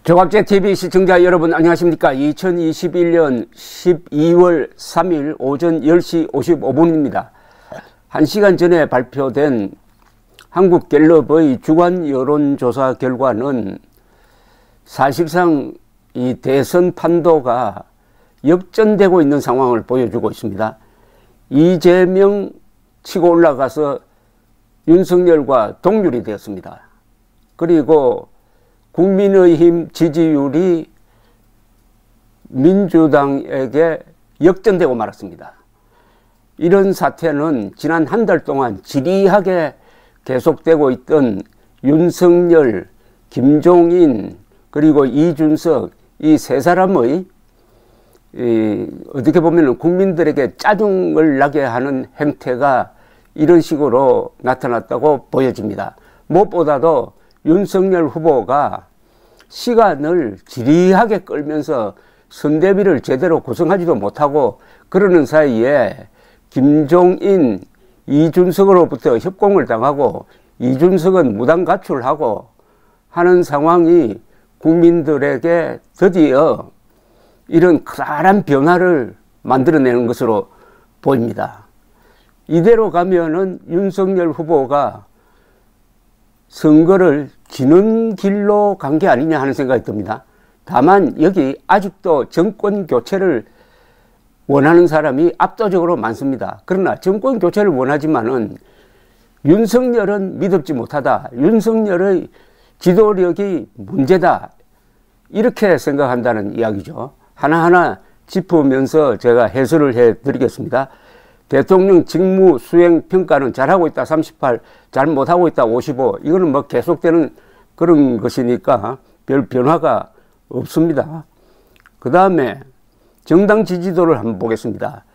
조갑제TV 시청자 여러분 안녕하십니까. 2021년 12월 3일 오전 10시 55분입니다. 1시간 전에 발표된 한국갤럽의 주간 여론조사 결과는 사실상 이 대선 판도가 역전되고 있는 상황을 보여주고 있습니다. 이재명 치고 올라가서 윤석열과 동률이 되었습니다. 그리고 국민의힘 지지율이 민주당에게 역전되고 말았습니다. 이런 사태는 지난 한 달 동안 지리하게 계속되고 있던 윤석열, 김종인 그리고 이준석 이 세 사람의 어떻게 보면 국민들에게 짜증을 나게 하는 행태가 이런 식으로 나타났다고 보여집니다. 무엇보다도 윤석열 후보가 시간을 지리하게 끌면서 선대위를 제대로 구성하지도 못하고 그러는 사이에 김종인, 이준석으로부터 협공을 당하고 이준석은 무단 가출하고 하는 상황이 국민들에게 드디어 이런 커다란 변화를 만들어내는 것으로 보입니다. 이대로 가면은 윤석열 후보가 선거를 지는 길로 간 게 아니냐 하는 생각이 듭니다. 다만 여기 아직도 정권 교체를 원하는 사람이 압도적으로 많습니다. 그러나 정권 교체를 원하지만은 윤석열은 믿음지 못하다. 윤석열의 지도력이 문제다. 이렇게 생각한다는 이야기죠. 하나하나 짚으면서 제가 해설을 해드리겠습니다. 대통령 직무 수행 평가는 잘하고 있다 38, 잘 못하고 있다 55. 이거는 뭐 계속되는 그런 것이니까 별 변화가 없습니다. 그 다음에 정당 지지도를 한번 보겠습니다.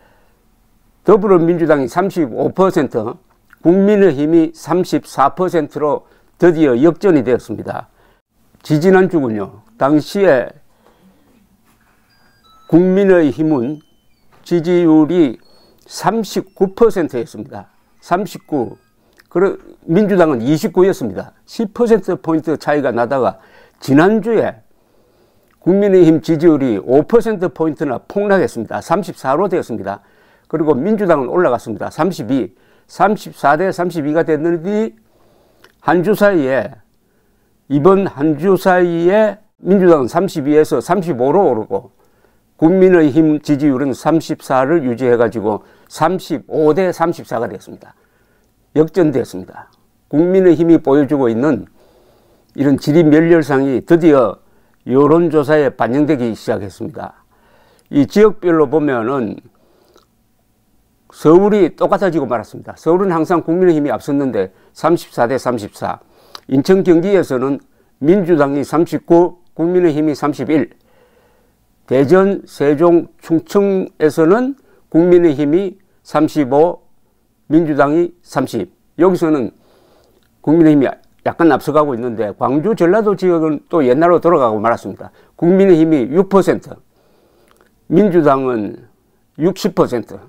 더불어민주당이 35%, 국민의힘이 34%로 드디어 역전이 되었습니다. 지지난주군요. 당시에 국민의힘은 지지율이 39%였습니다. 39. 민주당은 29였습니다. 10%포인트 차이가 나다가 지난주에 국민의힘 지지율이 5%포인트나 폭락했습니다. 34로 되었습니다. 그리고 민주당은 올라갔습니다. 32. 34대 32가 됐는데 한 주 사이에 이번 한 주 사이에 민주당은 32에서 35로 오르고 국민의힘 지지율은 34를 유지해가지고 35대 34가 되었습니다. 역전되었습니다. 국민의힘이 보여주고 있는 이런 지리멸렬상이 드디어 여론조사에 반영되기 시작했습니다. 이 지역별로 보면은 서울이 똑같아지고 말았습니다. 서울은 항상 국민의힘이 앞섰는데 34대 34. 인천 경기에서는 민주당이 39, 국민의힘이 31. 대전, 세종, 충청에서는 국민의힘이 35, 민주당이 30. 여기서는 국민의힘이 약간 앞서가고 있는데 광주, 전라도 지역은 또 옛날로 돌아가고 말았습니다. 국민의힘이 6%, 민주당은 60%,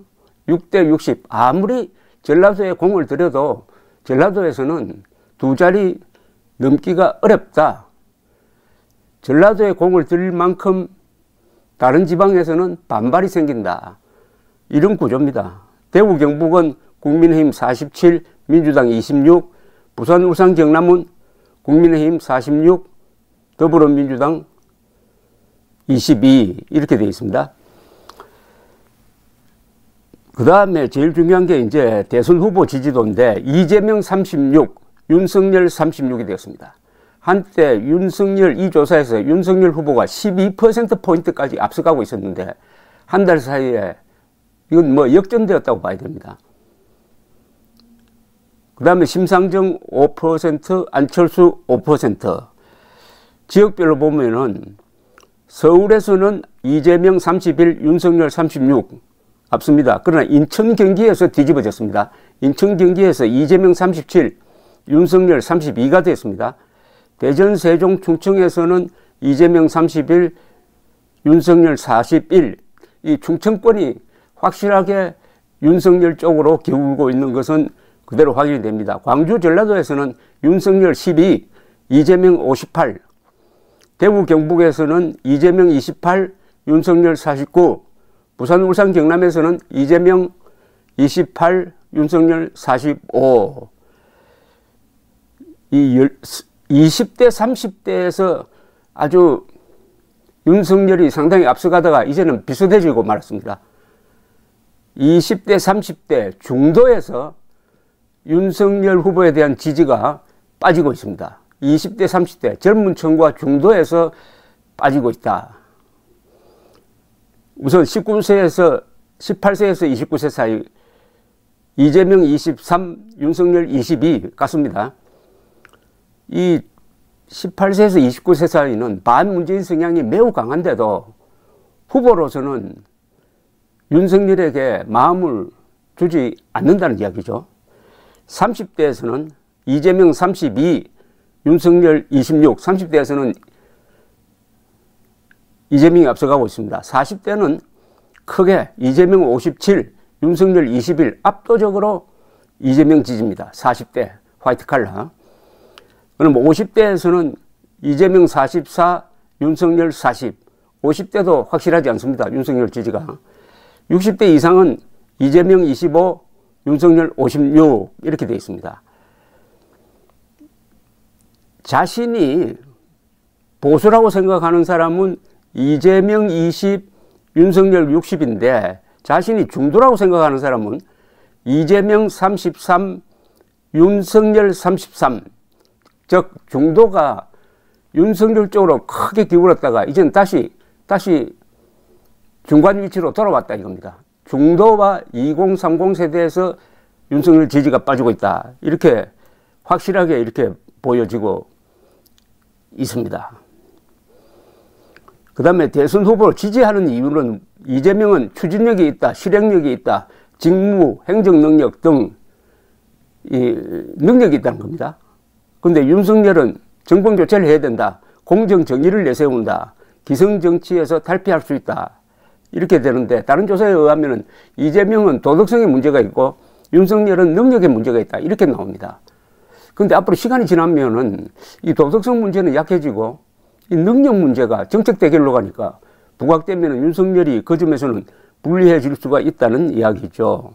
6대 60. 아무리 전라도에 공을 들여도 전라도에서는 두 자리 넘기가 어렵다. 전라도에 공을 들일 만큼 다른 지방에서는 반발이 생긴다. 이런 구조입니다. 대구, 경북은 국민의힘 47, 민주당 26, 부산, 울산, 경남은 국민의힘 46, 더불어민주당 22 이렇게 되어 있습니다. 그 다음에 제일 중요한 게 이제 대선 후보 지지도인데 이재명 36, 윤석열 36이 되었습니다. 한때 윤석열 이 조사에서 윤석열 후보가 12%포인트까지 앞서가고 있었는데 한 달 사이에 이건 뭐 역전되었다고 봐야 됩니다. 그 다음에 심상정 5%, 안철수 5%. 지역별로 보면은 서울에서는 이재명 31, 윤석열 36 앞섭니다. 그러나 인천 경기에서 뒤집어졌습니다. 인천 경기에서 이재명 37, 윤석열 32가 됐습니다. 대전, 세종, 충청에서는 이재명 31, 윤석열 41. 이 충청권이 확실하게 윤석열 쪽으로 기울고 있는 것은 그대로 확인이 됩니다. 광주, 전라도에서는 윤석열 12, 이재명 58, 대구 경북에서는 이재명 28, 윤석열 49, 부산 울산 경남에서는 이재명 28, 윤석열 45. 이 20대 30대에서 아주 윤석열이 상당히 앞서가다가 이제는 비슷해지고 말았습니다. 20대 30대 중도에서 윤석열 후보에 대한 지지가 빠지고 있습니다. 20대 30대 젊은 층과 중도에서 빠지고 있다. 우선 18세에서 29세 사이 이재명 23, 윤석열 22 같습니다. 이 18세에서 29세 사이는 반문재인 성향이 매우 강한데도 후보로서는 윤석열에게 마음을 주지 않는다는 이야기죠. 30대에서는 이재명 32, 윤석열 26, 30대에서는 이재명이 앞서가고 있습니다. 40대는 크게 이재명 57, 윤석열 21, 압도적으로 이재명 지지입니다. 40대 화이트 칼라. 그럼 50대에서는 이재명 44, 윤석열 40, 50대도 확실하지 않습니다. 윤석열 지지가. 60대 이상은 이재명 25, 윤석열 56 이렇게 되어 있습니다. 자신이 보수라고 생각하는 사람은 이재명 20, 윤석열 60인데 자신이 중도라고 생각하는 사람은 이재명 33, 윤석열 33. 즉 중도가 윤석열 쪽으로 크게 기울었다가 이제는 다시 중간 위치로 돌아왔다 이겁니다. 중도와 2030 세대에서 윤석열 지지가 빠지고 있다. 이렇게 확실하게 이렇게 보여지고 있습니다. 그 다음에 대선 후보를 지지하는 이유는 이재명은 추진력이 있다, 실행력이 있다, 직무, 행정 능력 등 이 능력이 있다는 겁니다. 그런데 윤석열은 정권 교체를 해야 된다, 공정 정의를 내세운다, 기성 정치에서 탈피할 수 있다. 이렇게 되는데 다른 조사에 의하면 이재명은 도덕성에 문제가 있고 윤석열은 능력에 문제가 있다. 이렇게 나옵니다. 그런데 앞으로 시간이 지나면은 이 도덕성 문제는 약해지고 이 능력 문제가 정책 대결로 가니까 부각되면 윤석열이 그 점에서는 불리해질 수가 있다는 이야기죠.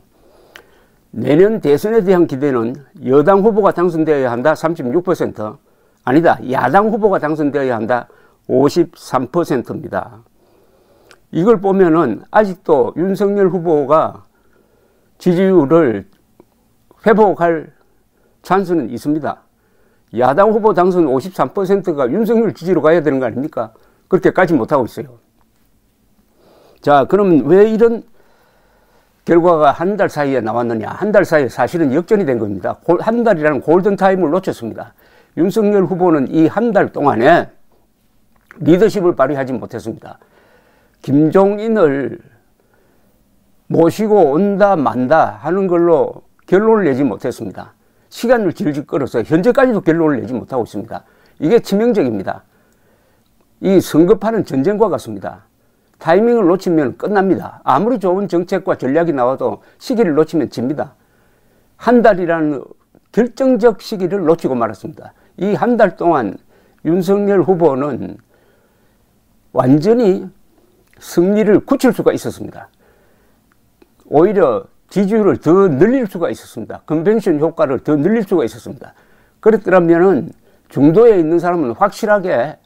내년 대선에 대한 기대는 여당 후보가 당선되어야 한다 36%, 아니다 야당 후보가 당선되어야 한다 53%입니다. 이걸 보면은 아직도 윤석열 후보가 지지율을 회복할 찬스는 있습니다. 야당 후보 당선 53%가 윤석열 지지로 가야 되는 거 아닙니까? 그렇게까지 못하고 있어요. 자, 그럼 왜 이런 결과가 한 달 사이에 나왔느냐? 한 달 사이에 사실은 역전이 된 겁니다. 한 달이라는 골든타임을 놓쳤습니다. 윤석열 후보는 이 한 달 동안에 리더십을 발휘하지 못했습니다. 김종인을 모시고 온다 만다 하는 걸로 결론을 내지 못했습니다. 시간을 질질 끌어서 현재까지도 결론을 내지 못하고 있습니다. 이게 치명적입니다. 이 선거판은 전쟁과 같습니다. 타이밍을 놓치면 끝납니다. 아무리 좋은 정책과 전략이 나와도 시기를 놓치면 집니다. 한 달이라는 결정적 시기를 놓치고 말았습니다. 이 한 달 동안 윤석열 후보는 완전히 승리를 굳힐 수가 있었습니다. 오히려 지지율을 더 늘릴 수가 있었습니다. 컨벤션 효과를 더 늘릴 수가 있었습니다. 그랬더라면은 중도에 있는 사람은 확실하게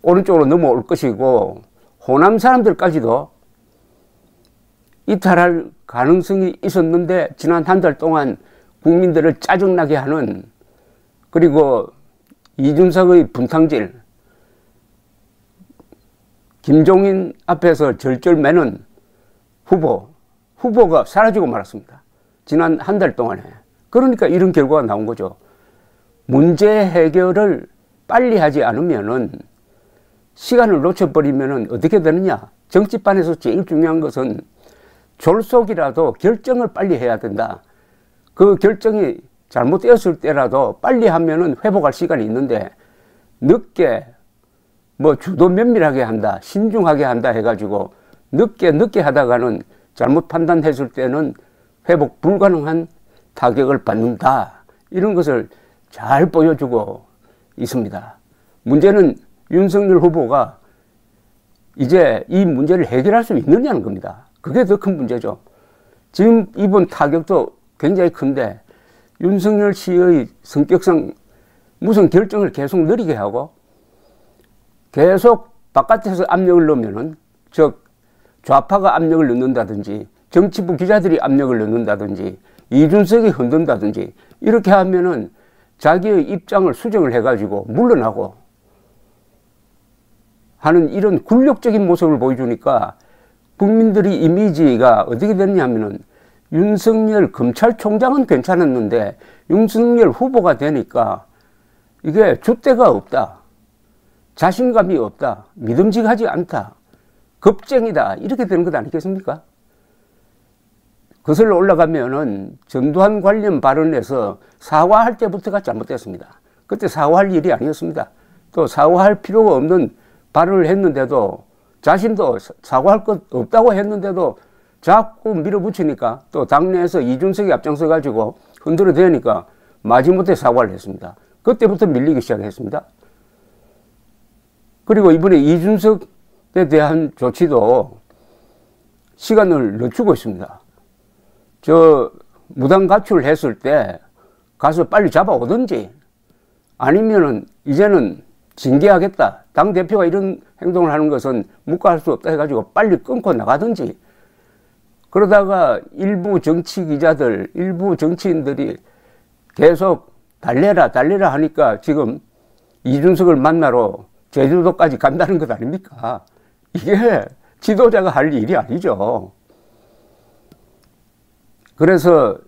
오른쪽으로 넘어올 것이고 호남 사람들까지도 이탈할 가능성이 있었는데 지난 한 달 동안 국민들을 짜증나게 하는, 그리고 이준석의 분탕질, 김종인 앞에서 절절매는 후보가 사라지고 말았습니다. 지난 한 달 동안에. 그러니까 이런 결과가 나온 거죠. 문제 해결을 빨리 하지 않으면은, 시간을 놓쳐버리면은 어떻게 되느냐. 정치판에서 제일 중요한 것은 졸속이라도 결정을 빨리 해야 된다. 그 결정이 잘못되었을 때라도 빨리 하면은 회복할 시간이 있는데, 늦게 뭐 주도 면밀하게 한다, 신중하게 한다 해가지고 늦게 하다가는 잘못 판단했을 때는 회복 불가능한 타격을 받는다. 이런 것을 잘 보여주고 있습니다. 문제는 윤석열 후보가 이제 이 문제를 해결할 수 있느냐는 겁니다. 그게 더 큰 문제죠. 지금 이번 타격도 굉장히 큰데 윤석열 씨의 성격상 무슨 결정을 계속 느리게 하고 계속 바깥에서 압력을 넣으면은 즉 좌파가 압력을 넣는다든지 정치부 기자들이 압력을 넣는다든지 이준석이 흔든다든지 이렇게 하면은 자기의 입장을 수정을 해가지고 물러나고 하는 이런 굴욕적인 모습을 보여주니까 국민들이 이미지가 어떻게 됐냐면은 윤석열 검찰총장은 괜찮았는데 윤석열 후보가 되니까 이게 줏대가 없다, 자신감이 없다, 믿음직하지 않다, 겁쟁이다 이렇게 되는 것 아니겠습니까? 거슬러 올라가면은 전두환 관련 발언에서 사과할 때부터가 잘못됐습니다. 그때 사과할 일이 아니었습니다. 또 사과할 필요가 없는 발언을 했는데도 자신도 사과할 것 없다고 했는데도 자꾸 밀어붙이니까 또 당내에서 이준석이 앞장서 가지고 흔들어 대니까 마지못해 사과를 했습니다. 그때부터 밀리기 시작했습니다. 그리고 이번에 이준석에 대한 조치도 시간을 늦추고 있습니다. 저 무단 가출했을 때 가서 빨리 잡아오든지 아니면은 이제는 징계하겠다, 당대표가 이런 행동을 하는 것은 묵과할 수 없다 해가지고 빨리 끊고 나가든지, 그러다가 일부 정치 기자들, 일부 정치인들이 계속 달래라 달래라 하니까 지금 이준석을 만나러 제주도까지 간다는 것 아닙니까? 이게 지도자가 할 일이 아니죠. 그래서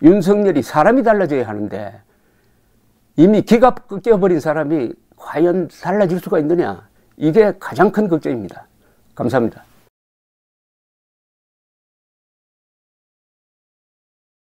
윤석열이 사람이 달라져야 하는데 이미 기가 꺾여버린 사람이 과연 달라질 수가 있느냐, 이게 가장 큰 걱정입니다. 감사합니다.